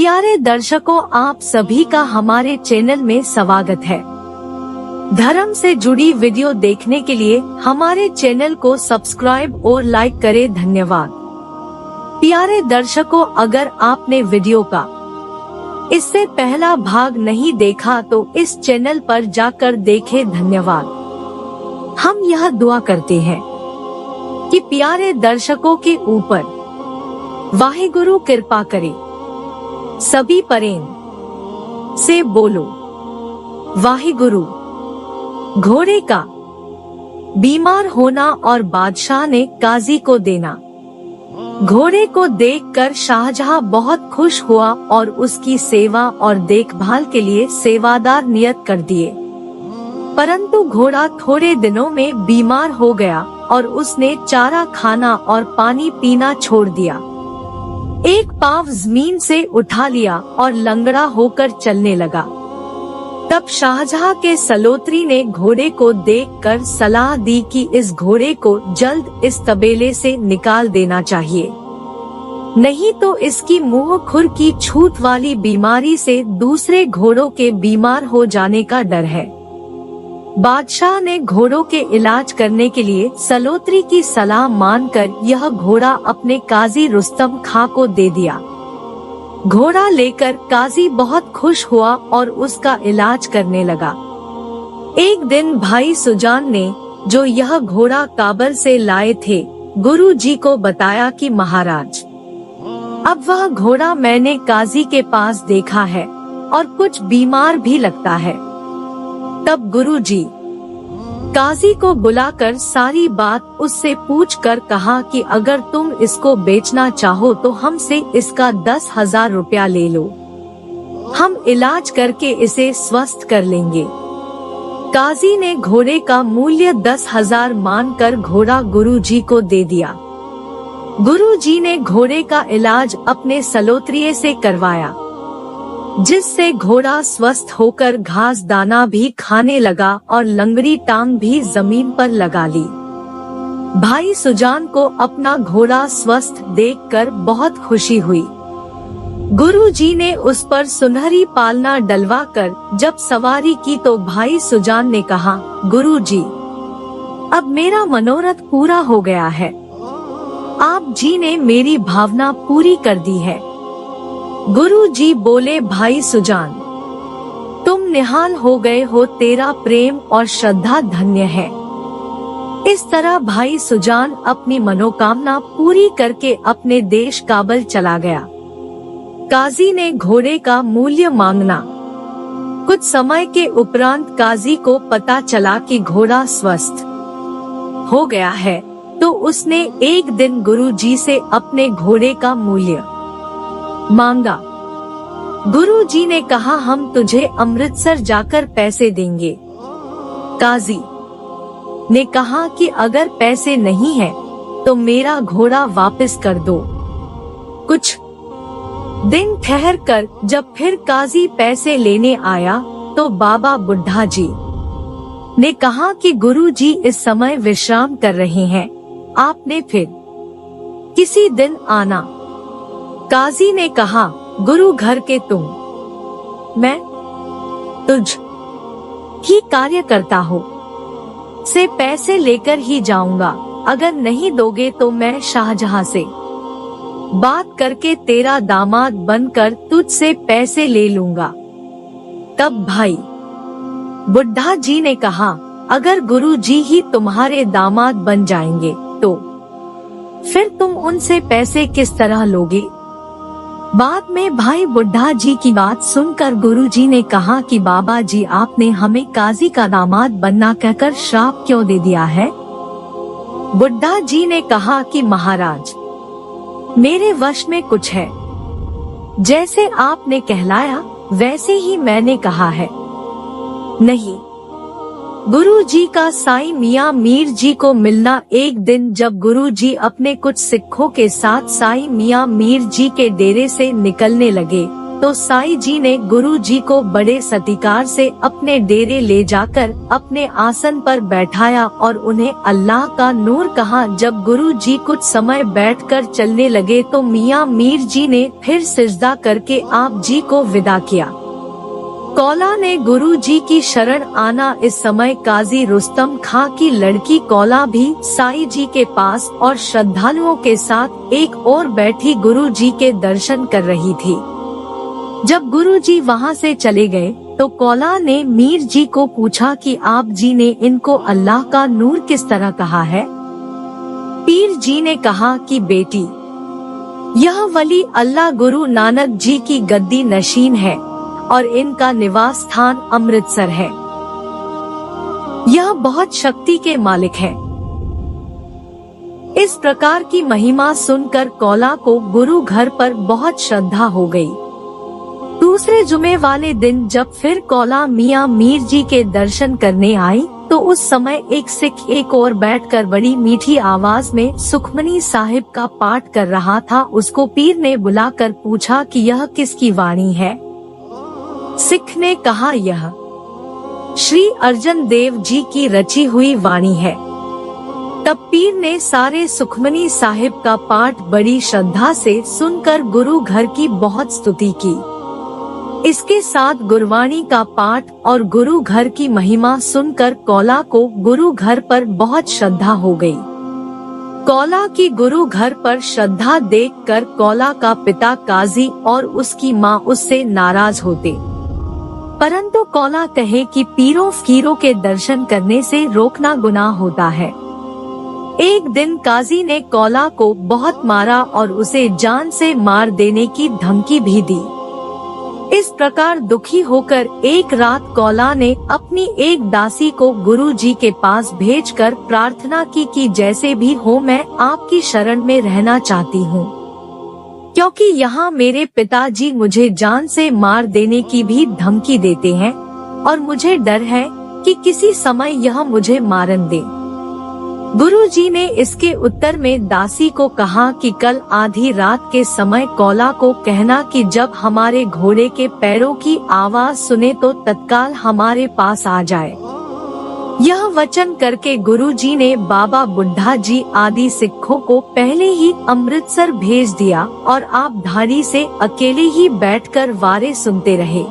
प्यारे दर्शकों, आप सभी का हमारे चैनल में स्वागत है। धर्म से जुड़ी वीडियो देखने के लिए हमारे चैनल को सब्सक्राइब और लाइक करें। धन्यवाद। प्यारे दर्शकों, अगर आपने वीडियो का इससे पहला भाग नहीं देखा तो इस चैनल पर जाकर देखें। धन्यवाद। हम यह दुआ करते हैं कि प्यारे दर्शकों के ऊपर वाहिगुरु कृपा करे। सभी प्रेम से बोलो वाहिगुरु। घोड़े का बीमार होना और बादशाह ने काजी को देना। घोड़े को देखकर शाहजहां बहुत खुश हुआ और उसकी सेवा और देखभाल के लिए सेवादार नियत कर दिए। परंतु घोड़ा थोड़े दिनों में बीमार हो गया और उसने चारा खाना और पानी पीना छोड़ दिया। एक पाँव जमीन से उठा लिया और लंगड़ा होकर चलने लगा। तब शाहजहां के सलोत्री ने घोड़े को देखकर सलाह दी कि इस घोड़े को जल्द इस तबेले से निकाल देना चाहिए, नहीं तो इसकी मुंह खुर की छूत वाली बीमारी से दूसरे घोड़ों के बीमार हो जाने का डर है। बादशाह ने घोड़ों के इलाज करने के लिए सलोत्री की सलाह मानकर यह घोड़ा अपने काजी रुस्तम खां को दे दिया। घोड़ा लेकर काजी बहुत खुश हुआ और उसका इलाज करने लगा। एक दिन भाई सुजान ने, जो यह घोड़ा काबल से लाए थे, गुरु जी को बताया कि महाराज, अब वह घोड़ा मैंने काजी के पास देखा है और कुछ बीमार भी लगता है। तब गुरुजी काजी को बुलाकर सारी बात उससे पूछकर कहा कि अगर तुम इसको बेचना चाहो तो हमसे इसका 10,000 रुपया ले लो, हम इलाज करके इसे स्वस्थ कर लेंगे। काजी ने घोड़े का मूल्य 10,000 मानकर घोड़ा गुरुजी को दे दिया। गुरुजी ने घोड़े का इलाज अपने सलोत्रिये से करवाया, जिससे घोड़ा स्वस्थ होकर घास दाना भी खाने लगा और लंगड़ी टांग भी जमीन पर लगा ली। भाई सुजान को अपना घोड़ा स्वस्थ देखकर बहुत खुशी हुई। गुरुजी ने उस पर सुनहरी पालना डलवाकर जब सवारी की तो भाई सुजान ने कहा, गुरुजी, अब मेरा मनोरथ पूरा हो गया है। आप जी ने मेरी भावना पूरी कर दी है। गुरु जी बोले, भाई सुजान, तुम निहाल हो गए हो, तेरा प्रेम और श्रद्धा धन्य है। इस तरह भाई सुजान अपनी मनोकामना पूरी करके अपने देश काबल चला गया। काजी ने घोड़े का मूल्य मांगना। कुछ समय के उपरांत काजी को पता चला कि घोड़ा स्वस्थ हो गया है, तो उसने एक दिन गुरु जी से अपने घोड़े का मूल्य मांगा। गुरुजी ने कहा, हम तुझे अमृतसर जाकर पैसे देंगे। काजी ने कहा कि अगर पैसे नहीं है तो मेरा घोड़ा वापस कर दो। कुछ दिन ठहर कर जब फिर काजी पैसे लेने आया तो बाबा बुढ़ा जी ने कहा कि गुरुजी इस समय विश्राम कर रहे हैं, आपने फिर किसी दिन आना। काजी ने कहा, गुरु घर के तुम, मैं तुझ ही कार्य करता हो, से पैसे लेकर ही जाऊंगा। अगर नहीं दोगे तो मैं शाहजहां से बात करके तेरा दामाद बनकर तुझसे पैसे ले लूंगा। तब भाई बुढ़ा जी ने कहा, अगर गुरु जी ही तुम्हारे दामाद बन जाएंगे तो फिर तुम उनसे पैसे किस तरह लोगे? बाद में भाई बुढ़ा जी की बात सुनकर गुरुजी ने कहा कि बाबा जी, आपने हमें काजी का दामाद बनना कहकर श्राप क्यों दे दिया है? बुढ़ा जी ने कहा कि महाराज, मेरे वश में कुछ है। जैसे आपने कहलाया वैसे ही मैंने कहा है। नहीं, गुरुजी का साईं मियां मीर जी को मिलना। एक दिन जब गुरुजी अपने कुछ सिखों के साथ साईं मियां मीर जी के डेरे से निकलने लगे तो साईं जी ने गुरु जी को बड़े सत्कार से अपने डेरे ले जाकर अपने आसन पर बैठाया और उन्हें अल्लाह का नूर कहा। जब गुरु जी कुछ समय बैठकर चलने लगे तो मियां मीर जी ने फिर सिजदा करके आप जी को विदा किया। कौला ने गुरु जी की शरण आना। इस समय काजी रुस्तम खां की लड़की कौला भी साईं जी के पास और श्रद्धालुओं के साथ एक और बैठी गुरु जी के दर्शन कर रही थी। जब गुरु जी वहाँ से चले गए तो कौला ने मीर जी को पूछा कि आप जी ने इनको अल्लाह का नूर किस तरह कहा है। पीर जी ने कहा कि बेटी, यह वली अल्लाह गुरु नानक जी की गद्दी नशीन है और इनका निवास स्थान अमृतसर है। यह बहुत शक्ति के मालिक है। इस प्रकार की महिमा सुनकर कौला को गुरु घर पर बहुत श्रद्धा हो गई। दूसरे जुमे वाले दिन जब फिर कौला मियां मीर जी के दर्शन करने आई तो उस समय एक सिख एक और बैठकर बड़ी मीठी आवाज में सुखमनी साहिब का पाठ कर रहा था। उसको पीर ने बुलाकर पूछा कि यह किसकी वाणी है। सिख ने कहा, यह श्री अर्जन देव जी की रची हुई वाणी है। तब पीर ने सारे सुखमनी साहिब का पाठ बड़ी श्रद्धा से सुनकर गुरु घर की बहुत स्तुति की। इसके साथ गुरवाणी का पाठ और गुरु घर की महिमा सुनकर कौला को गुरु घर पर बहुत श्रद्धा हो गई। कौला की गुरु घर पर श्रद्धा देखकर कौला का पिता काजी और उसकी माँ उससे नाराज होते, परंतु कौला कहे कि पीरों फकीरों के दर्शन करने से रोकना गुनाह होता है। एक दिन काजी ने कौला को बहुत मारा और उसे जान से मार देने की धमकी भी दी। इस प्रकार दुखी होकर एक रात कौला ने अपनी एक दासी को गुरु जी के पास भेजकर प्रार्थना की कि जैसे भी हो मैं आपकी शरण में रहना चाहती हूँ, क्योंकि यहाँ मेरे पिताजी मुझे जान से मार देने की भी धमकी देते हैं और मुझे डर है कि किसी समय यह मुझे मारन दे। गुरु जी ने इसके उत्तर में दासी को कहा कि कल आधी रात के समय कौला को कहना कि जब हमारे घोड़े के पैरों की आवाज सुने तो तत्काल हमारे पास आ जाए। यह वचन करके गुरु जी ने बाबा बुड्ढा जी आदि सिखों को पहले ही अमृतसर भेज दिया और आप धारी से अकेले ही बैठकर वारे सुनते रहे।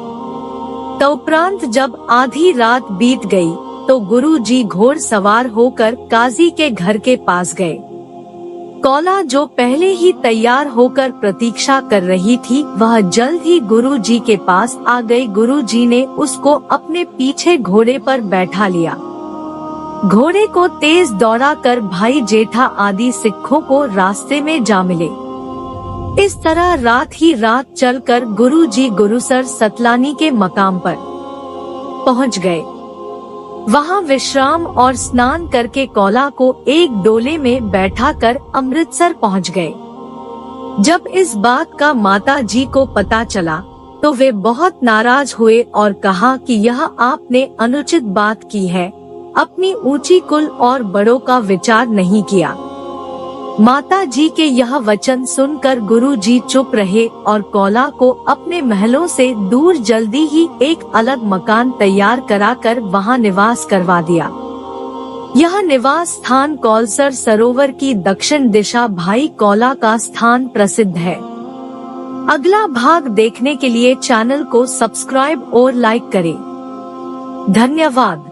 तदुपरांत जब आधी रात बीत गई तो गुरु जी घोड़ सवार होकर काजी के घर के पास गए। कौला जो पहले ही तैयार होकर प्रतीक्षा कर रही थी वह जल्द ही गुरु जी के पास आ गई। गुरु जी ने उसको अपने पीछे घोड़े पर बैठा लिया। घोड़े को तेज दौड़ाकर भाई जेठा आदि सिखों को रास्ते में जा मिले। इस तरह रात ही रात चलकर गुरु जी गुरुसर सतलानी के मकाम पर पहुंच गए। वहां विश्राम और स्नान करके कौला को एक डोले में बैठाकर अमृतसर पहुंच गए। जब इस बात का माता जी को पता चला तो वे बहुत नाराज हुए और कहा कि यह आपने अनुचित बात की है, अपनी ऊंची कुल और बड़ों का विचार नहीं किया। माता जी के यह वचन सुनकर गुरु जी चुप रहे और कौला को अपने महलों से दूर जल्दी ही एक अलग मकान तैयार कराकर वहां निवास करवा दिया। यह निवास स्थान कौलसर सरोवर की दक्षिण दिशा भाई कौला का स्थान प्रसिद्ध है। अगला भाग देखने के लिए चैनल को सब्सक्राइब और लाइक करें। धन्यवाद।